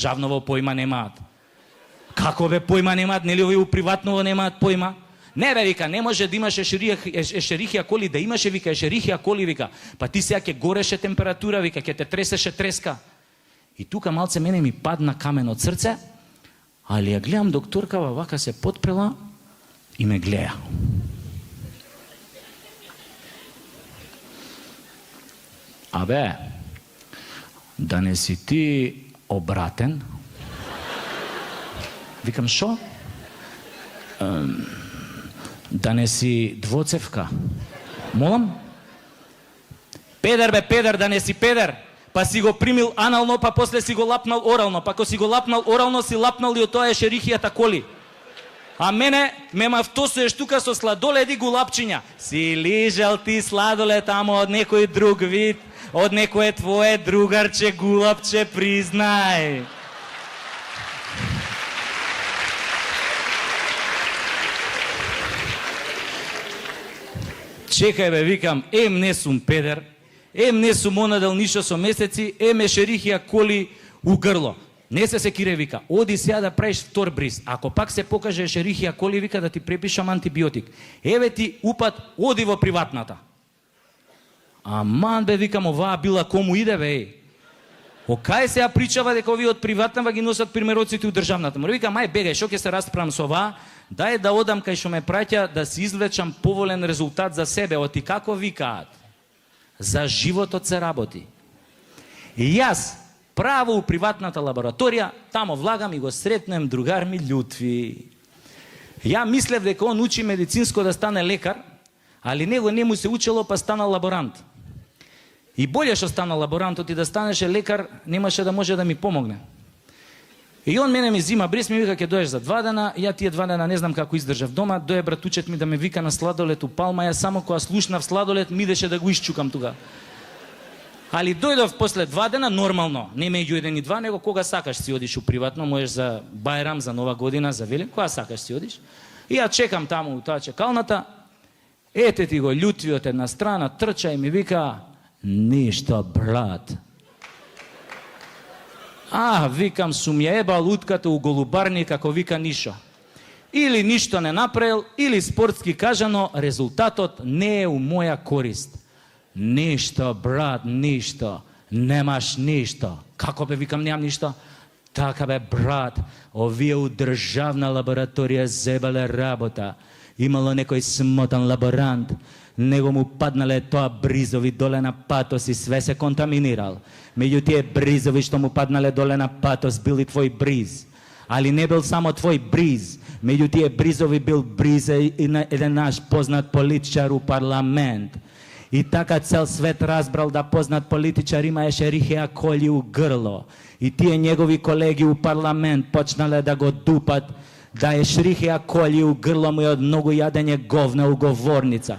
државново појма немаат. Како бе појма немаат, нели овие у приватново немаат појма? Не бе, вика, не може да имаш ешерихија коли, да имаше, вика, ешерихија коли, вика. Па ти сега ќе гореше температура, вика, ќе те тресеше треска. И тука малце мене ми падна камен од срце, али ја гледам докторкава, вака се потпрела и ме гледа. Абе, да не си ти обратен? Викам, шо? Да не си двоцевка? Молам? Педер бе, педер, да не си педер. Па си го примил анално, па после си го лапнал орално. Па ко си го лапнал орално, си лапнал и од тоа ешерихијата коли. А мене ме мавтосуеш тука со сладоледи гулапчиња. Си лижал ти сладолед, ама од некој друг вид, од некое твое другарче гулапче, признај. Чекај бе, викам, не сум педер, не сум онадел ништо со месеци, ешерихија коли у грло. Не се секире, вика, оди сега да правиш втор бриз. Ако пак се покаже ешерихија коли, вика, да ти препишам антибиотик. Еве ти упат, оди во приватната. Аман бе, викам, оваа била кому иде бе. Кај сега причава дека овие од приватната ги носат примероците у државната. Мора викам, ај бегај, шо ќе се расправам со оваа, дај да одам кај што ме праќа да си извлечам поволен резултат за себе. Оти како викаат? За животот се работи. И јас право у приватната лабораторија, тамо влагам и го сретнем другар ми Љутви. Ја мислев дека он учи медицинско да стане лекар, али него не му се учело па стана лаборант. И болje што стана лаборантот и да станеше лекар, немаше да може да ми помогне. И он мене ми зима бриз, ми вика, ќе доеш за 2 дена, ја тие 2 дена не знам како издржав дома, дое братучет ми да ме вика на сладолет у Палма, ја само кога слушнав сладолет ми идеше да го исчукам тука. Али дојдов после 2 дена нормално, не меѓу 1 и 2, него кога сакаш си одиш у приватно, можеш за Бајрам, за Нова година, за Велик, кога сакаш си одиш. И ја чекам таму у таа чекалната, ете ти го Љутви од една страна, трча и ми вика, ништо брат. Викам, сум ја ебал утката у голубарни како вика нишо. Или ништо не направил, или спортски кажано, резултатот не е у моја корист. Ништо, брат, ништо. Немаш ништо. Како бе, викам, немам ништо? Така бе, брат, овие у државна лабораторија зебале работа. Имало некој смотан лаборант, него му паднале тоа бризови доле на патос и све се контаминирал. Меѓу тие бризови што му паднале доле на патос бил и твој бриз. Али не бил само твој бриз. Меѓу тие бризови бил бриз и на еден наш познат политичар у парламент. И така цел свет разбрал да познат политичар има ешерихија коли у грло. И тие негови колеги у парламент почнале да го дупат, да ешерихија коли у грло му е од многу јадење говна у говорница.